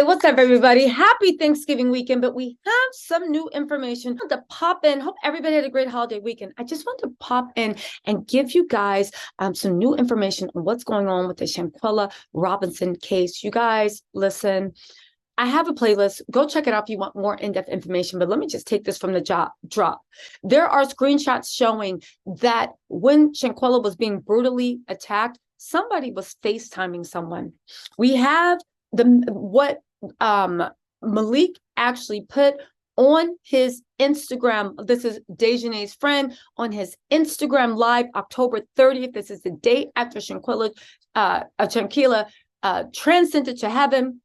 what's up, everybody? Happy Thanksgiving weekend, but we have some new information to pop in. Hope everybody had a great holiday weekend. I just want to pop in and give you guys some new information on what's going on with the Shanquella Robinson case. You guys, listen, I have a playlist. Go check it out if you want more in-depth information, but let me just take this from the drop. There are screenshots showing that when Shanquella was being brutally attacked, somebody was FaceTiming someone. We have what Malik actually put on his Instagram. This is Dejanay's friend on his Instagram live, October 30th. This is the day after Shanquella transcended to heaven.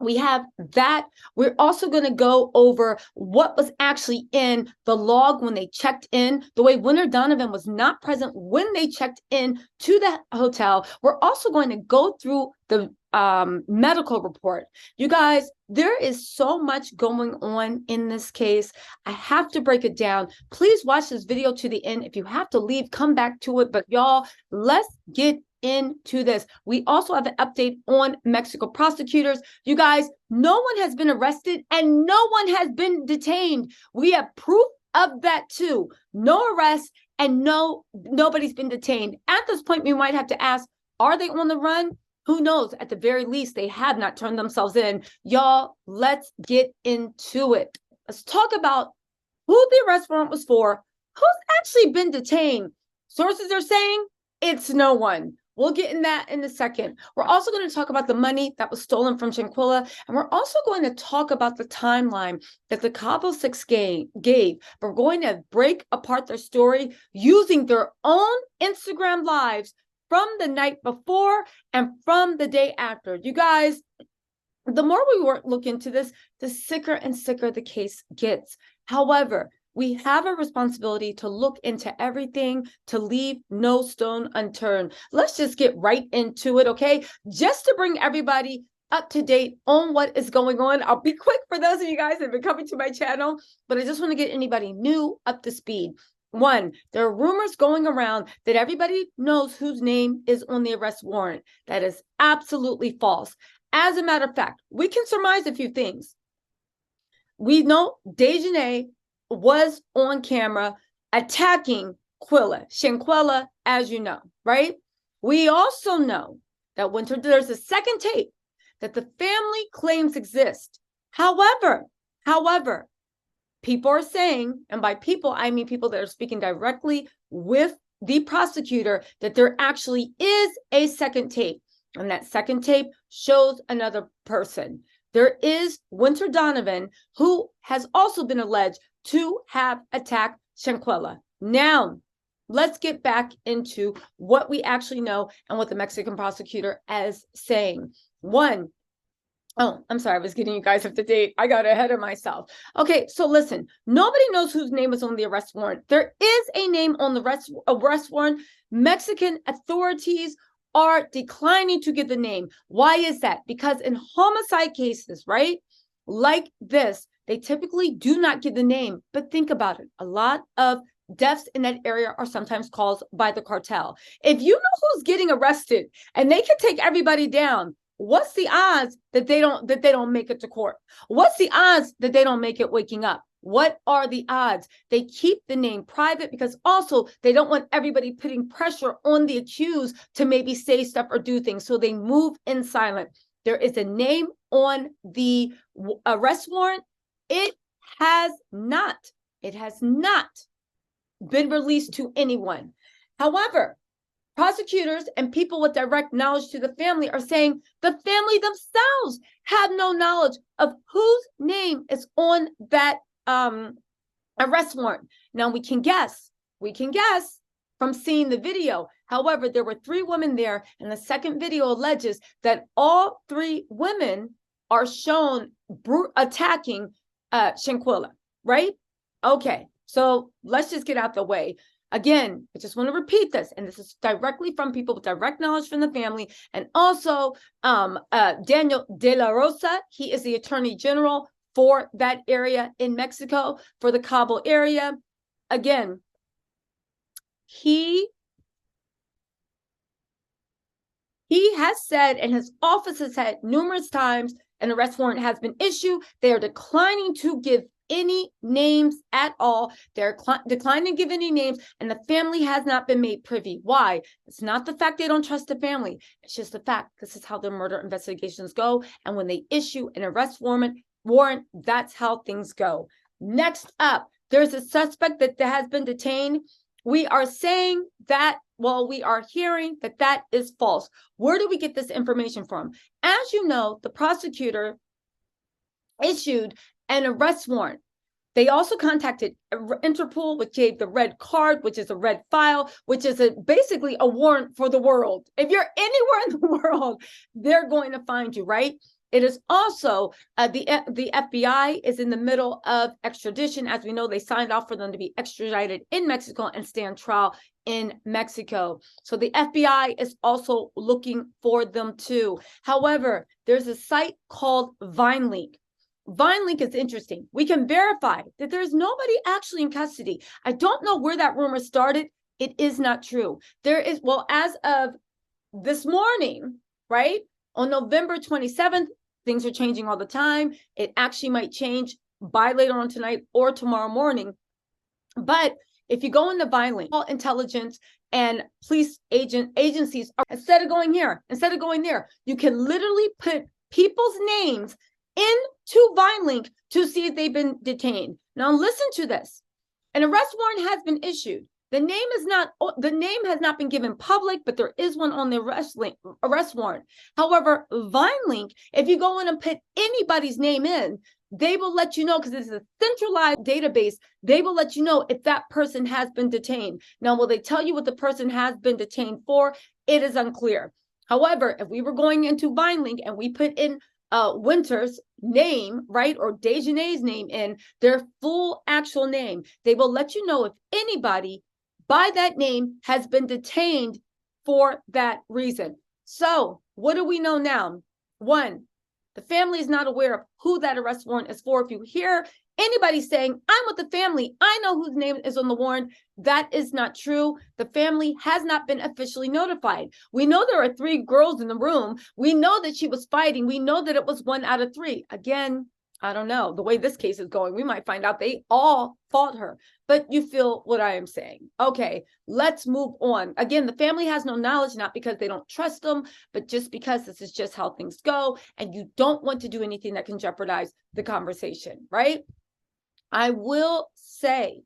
We have that. We're also going to go over what was actually in the log when they checked in, the way Winter Donovan was not present when they checked in to the hotel. We're also going to go through the medical report. You guys, there is so much going on in this case. I have to break it down. Please watch this video to the end. If you have to leave, come back to it. But y'all, let's get into this. We also have an update on Mexico prosecutors. You guys, no one has been arrested and no one has been detained. We have proof of that too. No arrest and nobody's been detained. At this point, we might have to ask, are they on the run? Who knows? At the very least, they have not turned themselves in. Y'all, let's get into it. Let's talk about who the arrest warrant was for, who's actually been detained. Sources are saying it's no one. We'll get in that in a second. We're also going to talk about the money that was stolen from Shanquella, and we're also going to talk about the timeline that the Cabo6 gave. We're going to break apart their story using their own Instagram lives from the night before and from the day after. You guys, the more we look into this, the sicker and sicker the case gets. However, we have a responsibility to look into everything, to leave no stone unturned. Let's just get right into it, okay? Just to bring everybody up to date on what is going on. I'll be quick for those of you guys that have been coming to my channel, but I just want to get anybody new up to speed. One, there are rumors going around that everybody knows whose name is on the arrest warrant. That is absolutely false. As a matter of fact, we can surmise a few things. We know Dejanay was on camera attacking Shanquella, as you know, right? We also know that there's a second tape that the family claims exist. However, people are saying, and by people, I mean people that are speaking directly with the prosecutor, that there actually is a second tape. And that second tape shows another person. There is Winter Donovan, who has also been alleged to have attacked Shanquella. Now, let's get back into what we actually know and what the Mexican prosecutor is saying. One, oh, I'm sorry, I was getting you guys up to date. I got ahead of myself. Okay, so listen, nobody knows whose name is on the arrest warrant. There is a name on the arrest warrant. Mexican authorities are declining to give the name. Why is that? Because in homicide cases, right, like this, they typically do not give the name. But think about it. A lot of deaths in that area are sometimes caused by the cartel. If you know who's getting arrested and they can take everybody down, what's the odds that they don't make it to court? What's the odds that they don't make it waking up? What are the odds? They keep the name private because also they don't want everybody putting pressure on the accused to maybe say stuff or do things. So they move in silent. There is a name on the arrest warrant. It has not been released to anyone. However, prosecutors and people with direct knowledge to the family are saying the family themselves have no knowledge of whose name is on that arrest warrant. Now we can guess from seeing the video. However, there were 3 women there, and the second video alleges that all 3 women are shown attacking Shanquella, right? Okay, so let's just get out the way. Again, I just want to repeat this, and this is directly from people with direct knowledge from the family, and also Daniel De La Rosa. He is the Attorney General for that area in Mexico, for the Cabo area. Again, he has said, and his office has said numerous times, An arrest warrant has been issued. They are declining to give any names at all. They're declining to give any names, and the family has not been made privy. Why? It's not the fact they don't trust the family. It's just the fact this is how their murder investigations go. And when they issue an arrest warrant, that's how things go. Next up, there's a suspect that has been detained. We are saying that, well, we are hearing that that is false. Where do we get this information from? As you know, the prosecutor issued an arrest warrant. They also contacted Interpol, which gave the red card, which is a red file, which is basically a warrant for the world. If you're anywhere in the world, they're going to find you, right? It is also the FBI is in the middle of extradition. As we know, they signed off for them to be extradited in Mexico and stand trial in Mexico. So the FBI is also looking for them too. However, there's a site called VineLink. VineLink is interesting. We can verify that there's nobody actually in custody. I don't know where that rumor started. It is not true. There is, well, as of this morning, right, on November 27th, things are changing all the time. It actually might change by later on tonight or tomorrow morning. But if you go into VineLink, all intelligence and police agencies, instead of going here, instead of going there, you can literally put people's names into VineLink to see if they've been detained. Now listen to this. An arrest warrant has been issued. The name has not been given public, but there is one on the arrest warrant. However, VineLink, if you go in and put anybody's name in, they will let you know, because it's a centralized database, they will let you know if that person has been detained. Now, will they tell you what the person has been detained for? It is unclear. However, if we were going into VineLink and we put in Winter's name, right, or Dejanay's name in, their full actual name, they will let you know if anybody by that name has been detained for that reason. So what do we know now? One, the family is not aware of who that arrest warrant is for. If you hear anybody saying, I'm with the family, I know whose name is on the warrant, that is not true. The family has not been officially notified. We know there are 3 girls in the room. We know that she was fighting. We know that it was 1 out of 3. Again, I don't know. The way this case is going, we might find out they all fought her. But you feel what I am saying. Okay, let's move on. Again, the family has no knowledge, not because they don't trust them, but just because this is just how things go. And you don't want to do anything that can jeopardize the conversation, right? I will say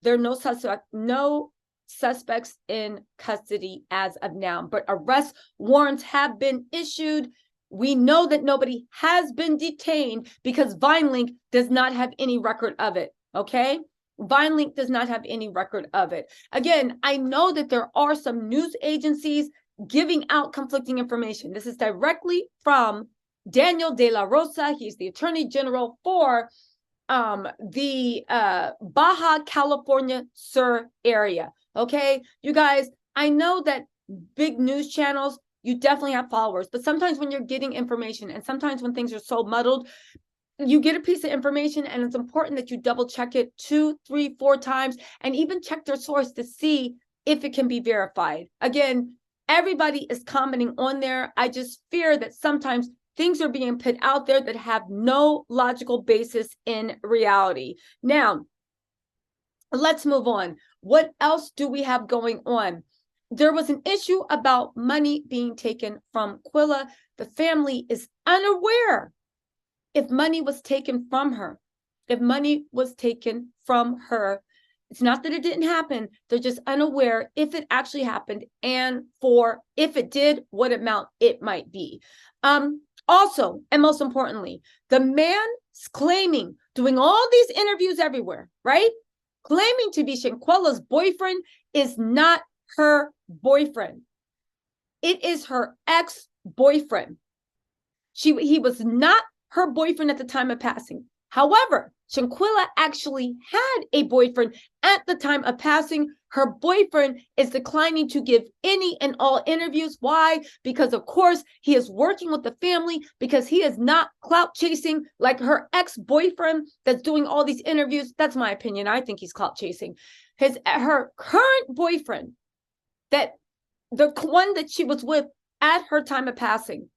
there are no suspects in custody as of now, but arrest warrants have been issued. We know that nobody has been detained because VineLink does not have any record of it, okay? VineLink does not have any record of it. Again, I know that there are some news agencies giving out conflicting information. This is directly from Daniel De La Rosa. He's the Attorney General for the Baja California Sur area, okay? You guys, I know that big news channels, you definitely have followers, but sometimes when you're getting information and sometimes when things are so muddled, you get a piece of information and it's important that you double check it 2, 3, 4 times and even check their source to see if it can be verified. Again, everybody is commenting on there. I just fear that sometimes things are being put out there that have no logical basis in reality. Now, let's move on. What else do we have going on? There was an issue about money being taken from Quilla. The family is unaware if money was taken from her. If money was taken from her, it's not that it didn't happen. They're just unaware if it actually happened and for if it did, what amount it might be. Also, and most importantly, the man claiming, doing all these interviews everywhere, right? Claiming to be Shanquella's boyfriend is not her boyfriend. It is her ex-boyfriend. He was not her boyfriend at the time of passing. However, Shanquella actually had a boyfriend at the time of passing. Her boyfriend is declining to give any and all interviews. Why? Because, of course, he is working with the family because he is not clout chasing like her ex-boyfriend that's doing all these interviews. That's my opinion. I think he's clout chasing. Her current boyfriend, that the one that she was with at her time of passing,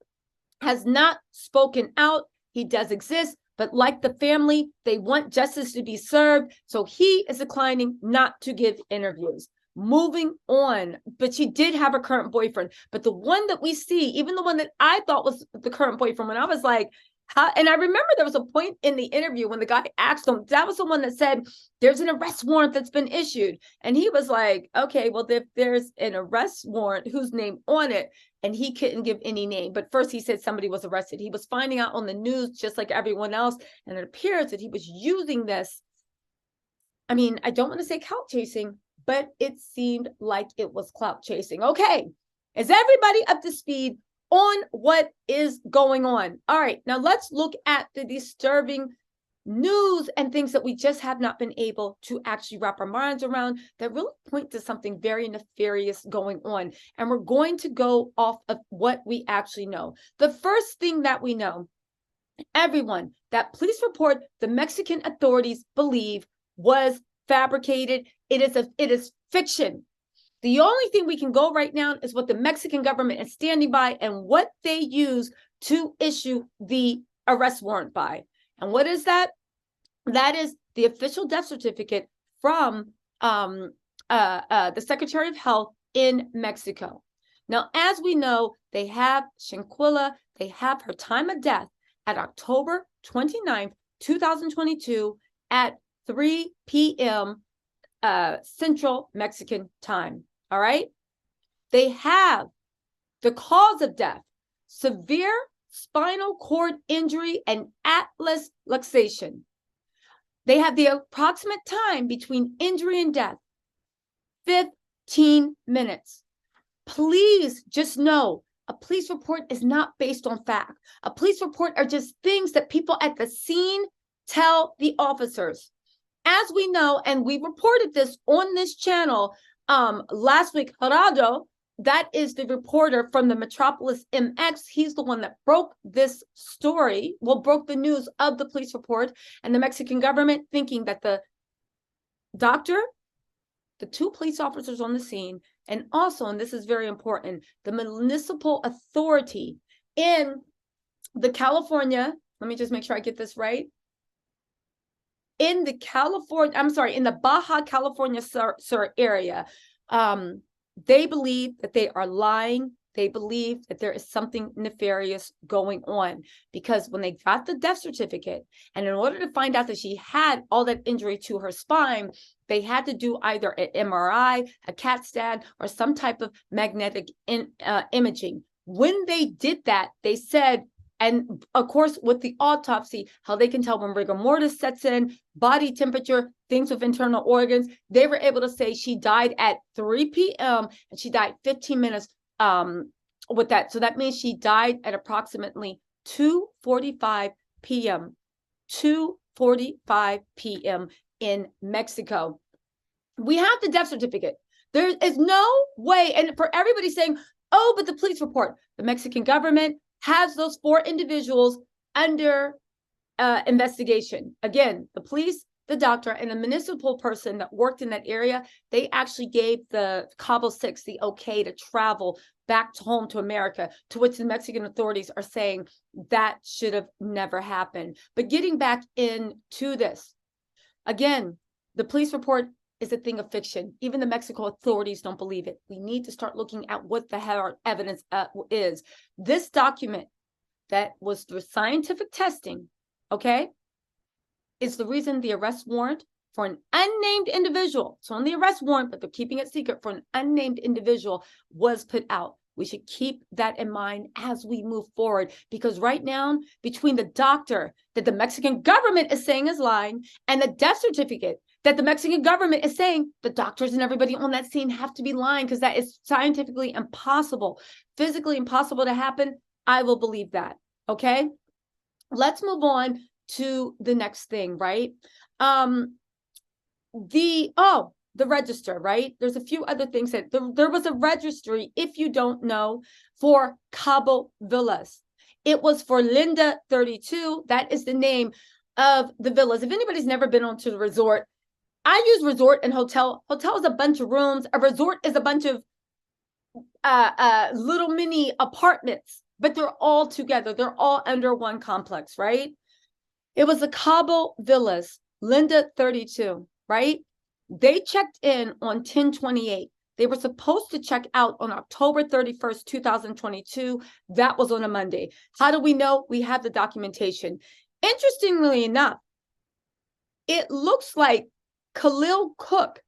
has not spoken out, He does exist, but like the family, they want justice to be served. So he is declining not to give interviews. Moving on, but she did have a current boyfriend. But the one that we see, even the one that I thought was the current boyfriend, when I was like, how? And I remember there was a point in the interview when the guy asked him, that was the one that said, there's an arrest warrant that's been issued. And he was like, okay, well, if there's an arrest warrant, whose name on it? And he couldn't give any name. But first he said somebody was arrested. He was finding out on the news just like everyone else. And it appears that he was using this. I mean, I don't want to say clout chasing, but it seemed like it was clout chasing. Okay, is everybody up to speed on what is going on? All right, now let's look at the disturbing news and things that we just have not been able to actually wrap our minds around that really point to something very nefarious going on. And we're going to go off of what we actually know. The first thing that we know, everyone, that police report the Mexican authorities believe was fabricated. It is fiction. The only thing we can go right now is what the Mexican government is standing by and what they use to issue the arrest warrant by. And what is that? That is the official death certificate from the Secretary of Health in Mexico. Now, as we know, they have Shanquella, they have her time of death at October 29th, 2022 at 3 p.m. Central Mexican time. All right. They have the cause of death, severe spinal cord injury and atlas luxation. They have the approximate time between injury and death, 15 minutes. Please just know a police report is not based on fact. A police report are just things that people at the scene tell the officers. As we know, and we reported this on this channel last week, Gerardo, that is the reporter from the Metropolis MX. He's the one that broke this story, broke the news of the police report, and the Mexican government thinking that the doctor, the two police officers on the scene, and also, and this is very important, the municipal authority in the California, let me just make sure I get this right, in the Baja California Sur area, they believe that they are lying. They believe that there is something nefarious going on, because when they got the death certificate, and in order to find out that she had all that injury to her spine, they had to do either an MRI, a CAT scan, or some type of magnetic imaging. When they did that, they said, and of course, with the autopsy, how they can tell when rigor mortis sets in, body temperature, things with internal organs, they were able to say she died at 3 p.m. and she died 15 minutes with that. So that means she died at approximately 2:45 p.m. 2:45 p.m. in Mexico. We have the death certificate. There is no way, and for everybody saying, oh, but the police report, the Mexican government has those 4 individuals under investigation. Again, the police, the doctor, and a municipal person that worked in that area, they actually gave the Cabo6 the okay to travel back to home to America, to which the Mexican authorities are saying that should have never happened. But getting back into this, again, the police report is a thing of fiction. Even the Mexico authorities don't believe it. We need to start looking at what the hell our evidence is. This document that was through scientific testing, okay, is the reason the arrest warrant for an unnamed individual, so on the arrest warrant, but they're keeping it secret, for an unnamed individual was put out. We should keep that in mind as we move forward, because right now, between the doctor that the Mexican government is saying is lying and the death certificate that the Mexican government is saying, the doctors and everybody on that scene have to be lying because that is scientifically impossible, physically impossible to happen, I will believe that, okay? Let's move on to the next thing, right? The register, right? There's a few other things that there was a registry, if you don't know, for Cabo villas. It was for Linda 32. That is the name of the villas. If anybody's never been onto the resort, I use resort and hotel. Hotel is a bunch of rooms. A resort is a bunch of little mini apartments but they're all together. They're all under one complex, right? It was the Cabo Villas, Linda 32, right? They checked in on 10/28. They were supposed to check out on October 31st, 2022. That was on a Monday. How do we know? We have the documentation. Interestingly enough, it looks like Khalil Cook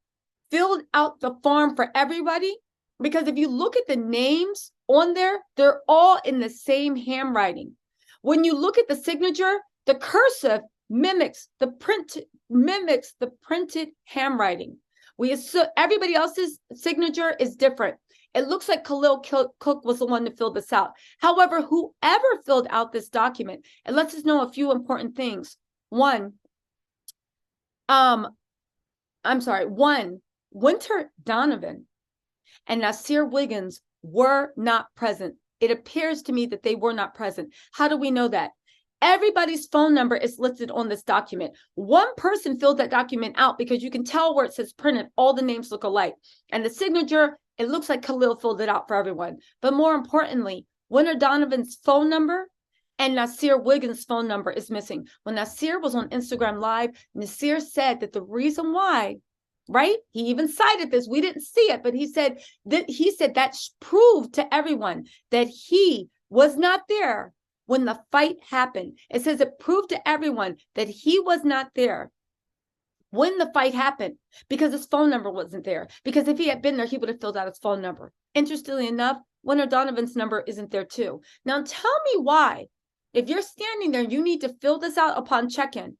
filled out the form for everybody, because if you look at the names on there, they're all in the same handwriting. When you look at the signature, the cursive mimics the printed handwriting. We assume everybody else's signature is different. It looks like Khalil Cook was the one to fill this out. However, whoever filled out this document, it lets us know a few important things. One, Winter Donovan and Nasir Wiggins were not present. It appears to me that they were not present. How do we know that? Everybody's phone number is listed on this document. One person filled that document out because you can tell where it says printed, all the names look alike. And the signature, it looks like Khalil filled it out for everyone. But more importantly, Winter Donovan's phone number and Nasir Wiggins' phone number is missing. When Nasir was on Instagram Live, Nasir said that the reason why, right? He even cited this. We didn't see it, but he said that proved to everyone that he was not there when the fight happened. It says it proved to everyone that he was not there when the fight happened because his phone number wasn't there. Because if he had been there, he would have filled out his phone number. Interestingly enough, Winter Donovan's number isn't there too. Now tell me why. If you're standing there, you need to fill this out upon check-in.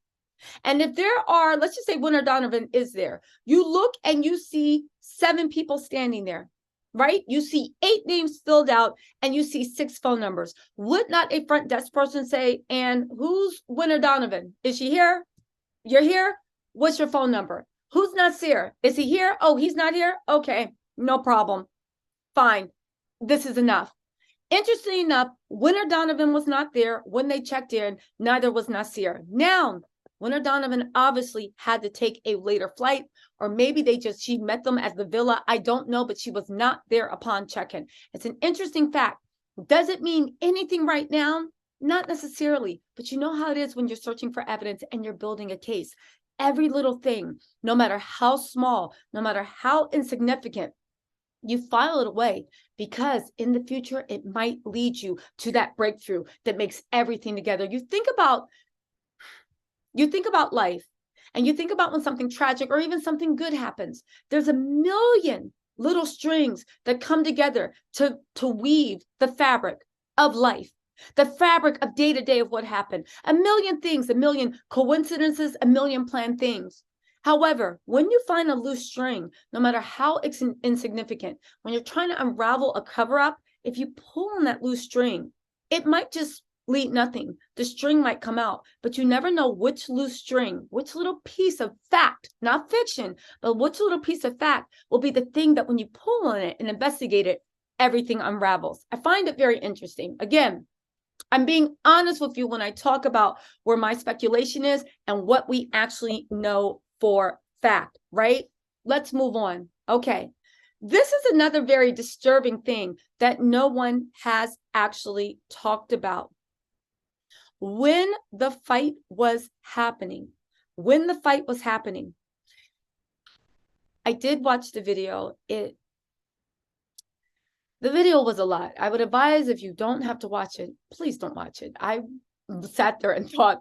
And if there are, let's just say Winter Donovan is there, you look and you see 7 people standing there, right? You see 8 names filled out and you see 6 phone numbers. Would not a front desk person say, and who's Winter Donovan? Is she here? You're here? What's your phone number? Who's Nasir? Is he here? Oh, he's not here? Okay, no problem. Fine. This is enough. Interestingly enough, Winter Donovan was not there when they checked in. Neither was Nasir. Now, Winter Donovan obviously had to take a later flight, or maybe she met them at the villa. I don't know, but she was not there upon check-in. It's an interesting fact. Does it mean anything right now? Not necessarily, but you know how it is when you're searching for evidence and you're building a case. Every little thing, no matter how small, no matter how insignificant, you file it away because in the future, it might lead you to that breakthrough that makes everything together. You think about life and you think about when something tragic or even something good happens. There's a million little strings that come together to weave the fabric of life, the fabric of day-to-day of what happened. A million things, a million coincidences, a million planned things. However, when you find a loose string, no matter how insignificant, when you're trying to unravel a cover-up, if you pull on that loose string, it might just lead nothing. The string might come out, but you never know which loose string, which little piece of fact, not fiction, but which little piece of fact will be the thing that when you pull on it and investigate it, everything unravels. I find it very interesting. Again, I'm being honest with you when I talk about where my speculation is and what we actually know for fact, right? Let's move on. Okay. This is another very disturbing thing that no one has actually talked about. When the fight was happening, I did watch the video. The video was a lot. I would advise if you don't have to watch it, please don't watch it. I sat there and thought,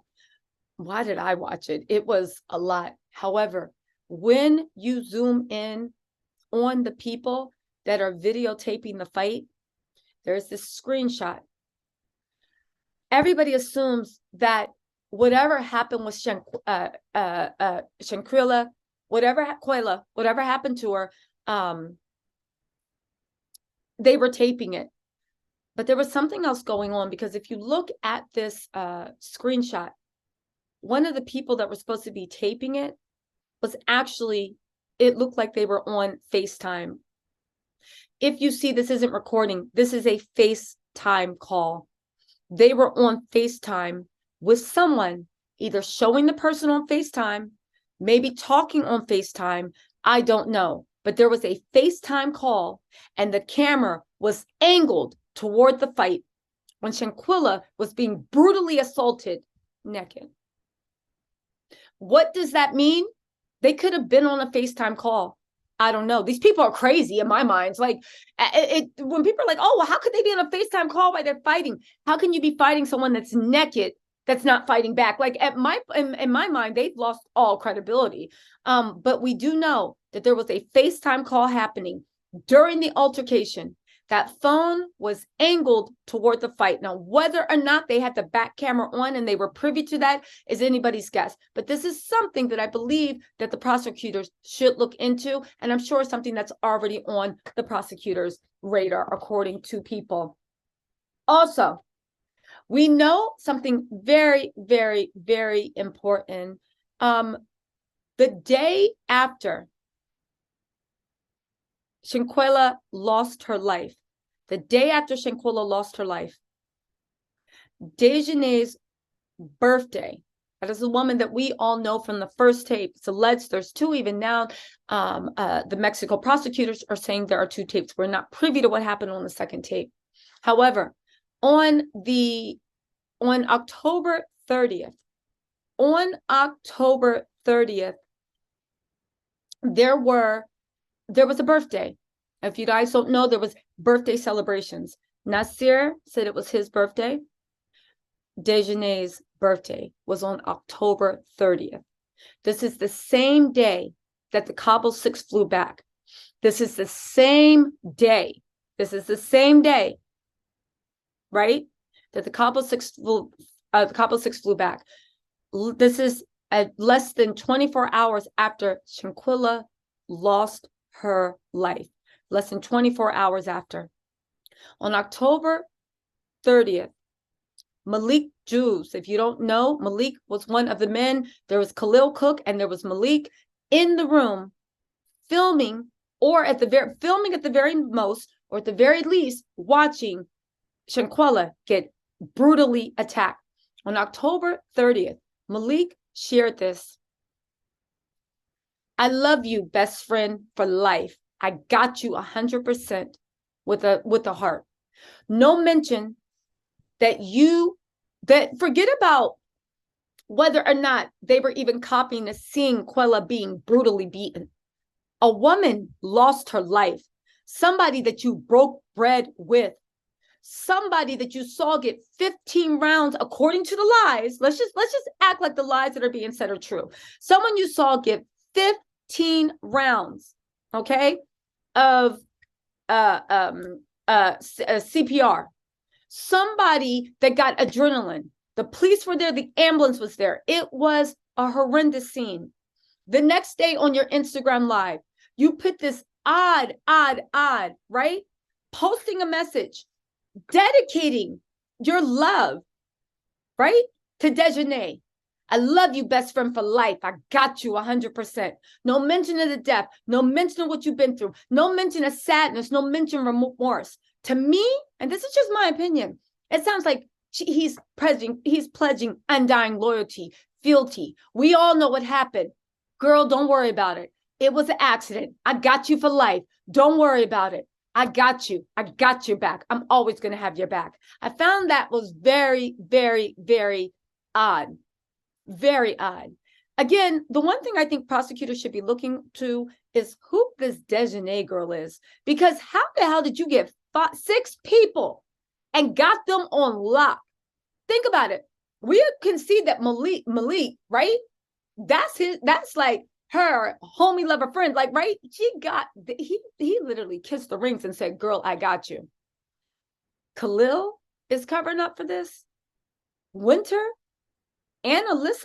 why did I watch it? It was a lot. However, when you zoom in on the people that are videotaping the fight, there's this screenshot. Everybody assumes that whatever happened with Shanquella, whatever happened to her, they were taping it. But there was something else going on, because if you look at this screenshot, one of the people that were supposed to be taping it was actually, it looked like they were on FaceTime. If you see, this isn't recording, this is a FaceTime call. They were on FaceTime with someone, either showing the person on FaceTime, maybe talking on FaceTime, I don't know. But there was a FaceTime call and the camera was angled toward the fight when Shanquella was being brutally assaulted naked. What does that mean? They could have been on a FaceTime call. I don't know. These people are crazy in my mind. It's like when people are like, oh, well, how could they be on a FaceTime call while they're fighting? How can you be fighting someone that's naked, that's not fighting back? Like in my mind, they've lost all credibility. But we do know that there was a FaceTime call happening during the altercation. That phone was angled toward the fight. Now, whether or not they had the back camera on and they were privy to that is anybody's guess. But this is something that I believe that the prosecutors should look into. And I'm sure something that's already on the prosecutor's radar, according to people. Also, we know something very, very, very important. The day after Shanquella lost her life, the day after Shanquella lost her life, Dejanay's birthday, that is a woman that we all know from the first tape. It's alleged there's two even now. The Mexico prosecutors are saying there are two tapes. We're not privy to what happened on the second tape. However, on October 30th, there was a birthday. If you guys don't know, there was birthday celebrations. Nasir said it was his birthday. Dejanay's birthday was on October 30th. This is the same day that the Cabo6 flew back. This is the same day. Right? That the Cabo6 flew back. This is at less than 24 hours after Shanquella lost her life. Less than 24 hours after. On October 30th, Malik Jews, if you don't know, Malik was one of the men. There was Khalil Cook and there was Malik in the room filming, or at the very most, or at the very least, watching Shanquella get brutally attacked. On October 30th, Malik shared this. I love you, best friend, for life. I got you 100% with a heart. No mention that forget about whether or not they were even copying the scene, Quella being brutally beaten. A woman lost her life. Somebody that you broke bread with. Somebody that you saw get 15 rounds, according to the lies. Let's just act like the lies that are being said are true. Someone you saw get 15 rounds, okay, of CPR. Somebody that got adrenaline. The police were there. The ambulance was there. It was a horrendous scene. The next day on your Instagram live, you put this odd, right? Posting a message, dedicating your love, right? To Dejanay. I love you, best friend, for life. I got you 100%. No mention of the death. No mention of what you've been through. No mention of sadness. No mention of remorse. To me, and this is just my opinion, it sounds like he's pledging undying loyalty, fealty. We all know what happened. Girl, don't worry about it. It was an accident. I got you for life. Don't worry about it. I got you. I got your back. I'm always going to have your back. I found that was very, very, very odd. Very odd. Again, the one thing I think prosecutors should be looking to is who this Dejanay girl is. Because how the hell did you get 6 people and got them on lock? Think about it. We can see that Malik, right? That's like her homie lover friend, like, right? He literally kissed the rings and said, girl, I got you. Khalil is covering up for this. Winter and Alyssa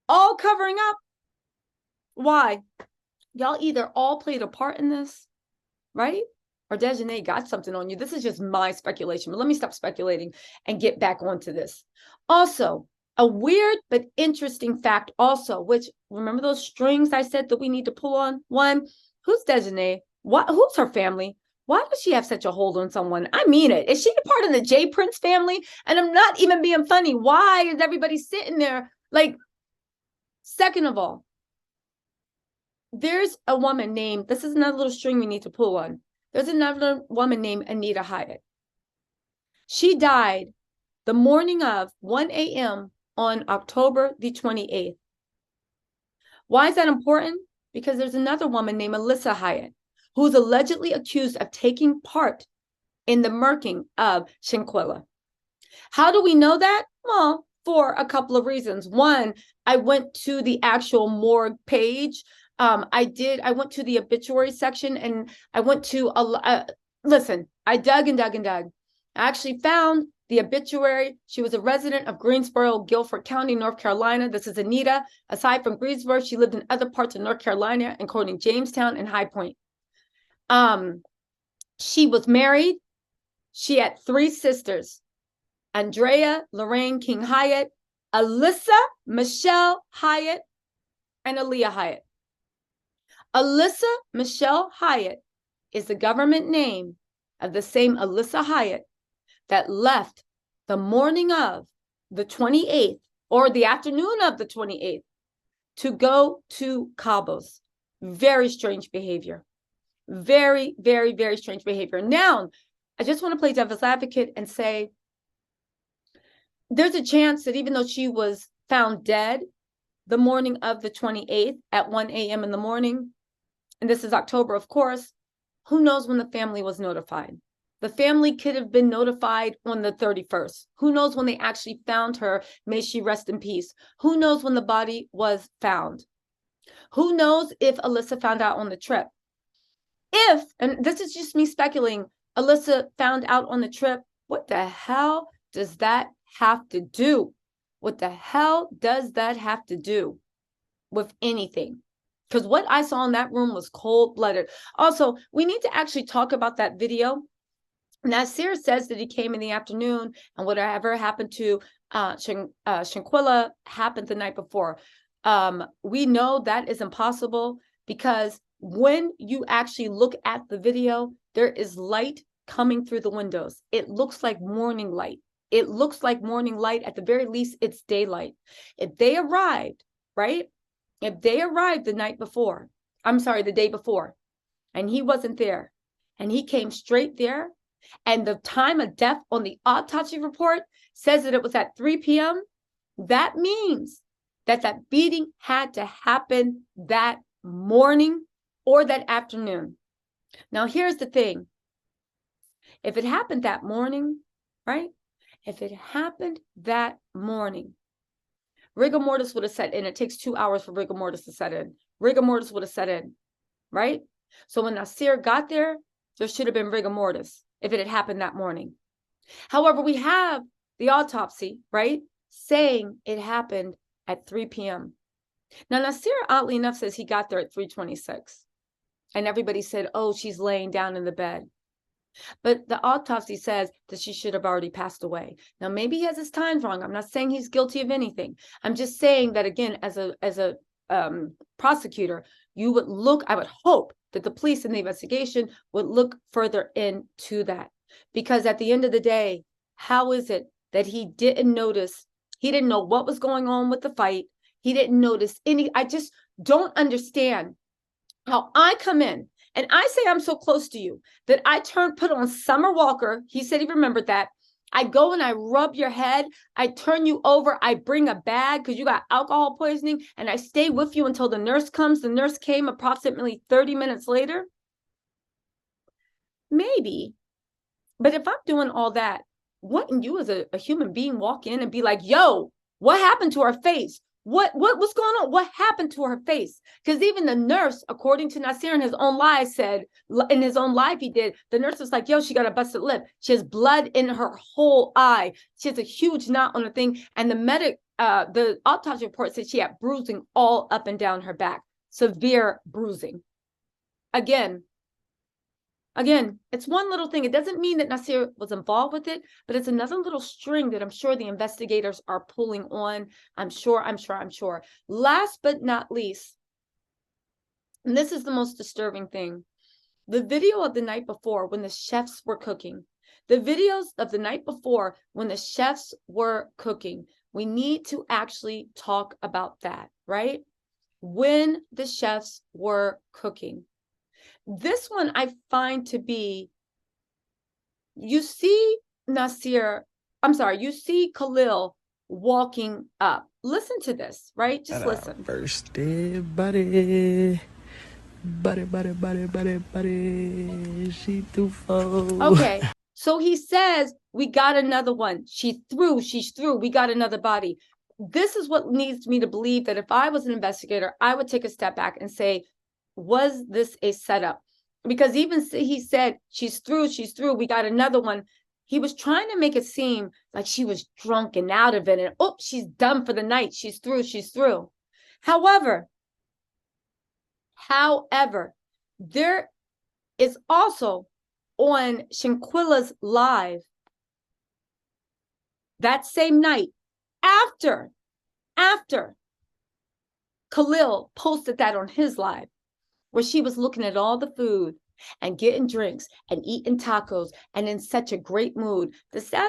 all covering up. Why? Y'all either all played a part in this, right? Or Dejanay got something on you. This is just my speculation, but let me stop speculating and get back onto this. Also, a weird but interesting fact also, which, remember those strings I said that we need to pull on? One, who's Dejanay? Who's her family? Why does she have such a hold on someone? I mean it. Is she a part of the J Prince family? And I'm not even being funny. Why is everybody sitting there? Like, second of all, there's a woman named, this is another little string we need to pull on. There's another woman named Anita Hyatt. She died the morning of 1 a.m. on October the 28th. Why is that important? Because there's another woman named Alyssa Hyatt, who's allegedly accused of taking part in the murking of Shanquella. How do we know that? Well, for a couple of reasons. One, I went to the actual morgue page. I went to the obituary section, and I went to listen, I dug and dug and dug. I actually found the obituary. She was a resident of Greensboro, Guilford County, North Carolina. This is Anita. Aside from Greensboro, she lived in other parts of North Carolina, including Jamestown and High Point. She was married. She had 3 sisters: Andrea Lorraine King Hyatt, Alyssa Michelle Hyatt, and Aaliyah Hyatt. Alyssa Michelle Hyatt is the government name of the same Alyssa Hyatt that left the morning of the 28th, or the afternoon of the 28th, to go to Cabo6. Very strange behavior. Very, very, very strange behavior. Now, I just want to play devil's advocate and say, there's a chance that even though she was found dead the morning of the 28th at 1 a.m. in the morning, and this is October, of course, who knows when the family was notified? The family could have been notified on the 31st. Who knows when they actually found her? May she rest in peace. Who knows when the body was found? Who knows if Alyssa found out on the trip? If, and this is just me speculating, Alyssa found out on the trip, what the hell does that have to do? What the hell does that have to do with anything? Because what I saw in that room was cold-blooded. Also, we need to actually talk about that video. Nasir says that he came in the afternoon, and whatever happened to Shanquella happened the night before. We know that is impossible, because when you actually look at the video, there is light coming through the windows. It looks like morning light. It looks like morning light. At the very least, it's daylight. If they arrived, right? If they arrived the day before, and he wasn't there, and he came straight there, and the time of death on the autopsy report says that it was at 3 p.m., that means that that beating had to happen that morning or that afternoon. Now, here's the thing. If it happened that morning, right? If it happened that morning, rigor mortis would have set in. It takes 2 hours for rigor mortis to set in. Rigor mortis would have set in, right? So when Nasir got there, there should have been rigor mortis if it had happened that morning. However, we have the autopsy, right, saying it happened at 3 p.m. Now, Nasir, oddly enough, says he got there at 3:26. And everybody said, oh, she's laying down in the bed. But the autopsy says that she should have already passed away. Now, maybe he has his times wrong. I'm not saying he's guilty of anything. I'm just saying that, again, as a prosecutor, you would look, I would hope that the police in the investigation would look further into that. Because at the end of the day, how is it that he didn't notice? He didn't know what was going on with the fight. He didn't notice any. I just don't understand how I come in and I say I'm so close to you that I put on Summer Walker. He said he remembered that. I go and I rub your head. I turn you over. I bring a bag because you got alcohol poisoning, and I stay with you until the nurse comes. The nurse came approximately 30 minutes later. Maybe. But if I'm doing all that, wouldn't you as a human being walk in and be like, yo, what happened to her face? What's going on? What happened to her face? Because even the nurse, according to Nasir in his own live, said, in his own live he did, the nurse was like, yo, she got a busted lip. She has blood in her whole eye. She has a huge knot on her thing. And the autopsy report said she had bruising all up and down her back. Severe bruising. Again, it's one little thing. It doesn't mean that Nasir was involved with it, but it's another little string that I'm sure the investigators are pulling on. I'm sure. Last but not least, and this is the most disturbing thing, the video of the night before when the chefs were cooking. The videos of the night before when the chefs were cooking. We need to actually talk about that, right? When the chefs were cooking. This one I find to be, you see you see Khalil walking up. Listen to this, right? Just listen. First day, buddy. Buddy. She threw four. Okay. So he says, we got another one. She's through. We got another body. This is what leads me to believe that if I was an investigator, I would take a step back and say, was this a setup? Because even he said, she's through, we got another one. He was trying to make it seem like she was drunk and out of it. And, oh, she's done for the night. She's through. However, there is also on Shanquella's live that same night, after Khalil posted that on his live, where she was looking at all the food and getting drinks and eating tacos and in such a great mood.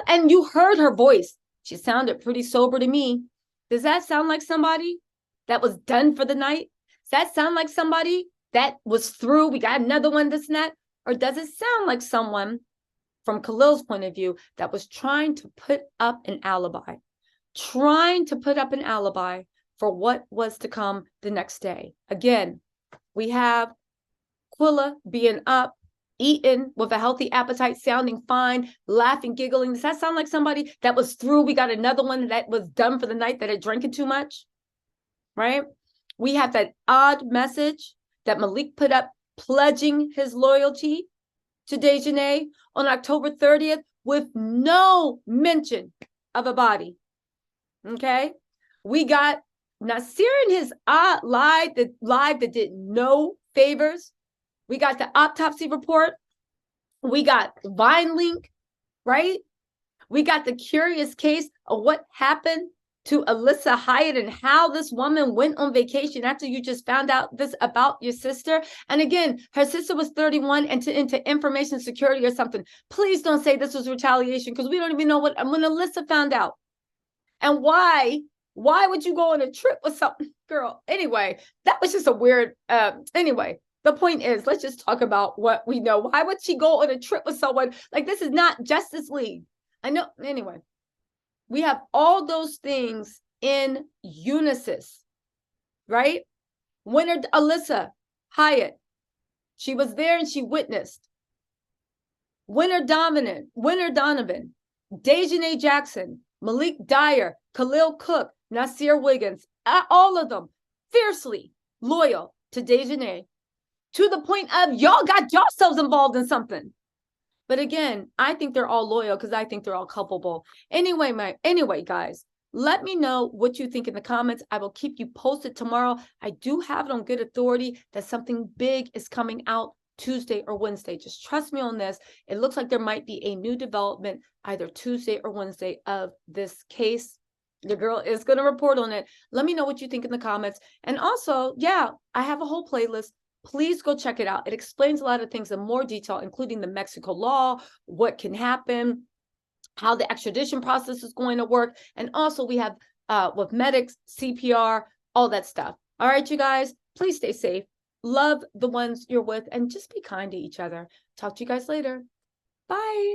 And you heard her voice. She sounded pretty sober to me. Does that sound like somebody that was done for the night? Does that sound like somebody that was through? We got another one, this and that? Or does it sound like someone, from Khalil's point of view, that was trying to put up an alibi for what was to come the next day? Again, we have Quilla being up, eating with a healthy appetite, sounding fine, laughing, giggling. Does that sound like somebody that was through? We got another one that was done for the night, that had drinking too much, right? We have that odd message that Malik put up, pledging his loyalty to Detained on October 30th with no mention of a body. Okay? We got Nasir in his live that did no favors. We got the autopsy report. We got Vine link, right? We got the curious case of what happened to Alyssa Hyatt and how this woman went on vacation after you just found out this about your sister. And again, her sister was 31 and into information security or something. Please don't say this was retaliation, because we don't even know when Alyssa found out. And why would you go on a trip with something, girl? Anyway, that was just a weird, anyway, the point is, let's just talk about what we know. Why would she go on a trip with someone? Like, this is not Justice League. I know, anyway. We have all those things in unison, right? Winner Alyssa Hyatt, she was there and she witnessed. Winner Donovan, Dejanay Jackson, Malik Dyer, Khalil Cook, Nasir Wiggins, all of them fiercely loyal to Dejanay, to the point of y'all got yourselves involved in something. But again, I think they're all loyal because I think they're all culpable. Anyway, guys, let me know what you think in the comments. I will keep you posted tomorrow. I do have it on good authority that something big is coming out Tuesday or Wednesday. Just trust me on this. It looks like there might be a new development either Tuesday or Wednesday of this case. The girl is going to report on it. Let me know what you think in the comments. And also, yeah, I have a whole playlist. Please go check it out. It explains a lot of things in more detail, including the Mexico law, what can happen, how the extradition process is going to work. And also we have with medics, CPR, all that stuff. All right, you guys, please stay safe. Love the ones you're with and just be kind to each other. Talk to you guys later. Bye.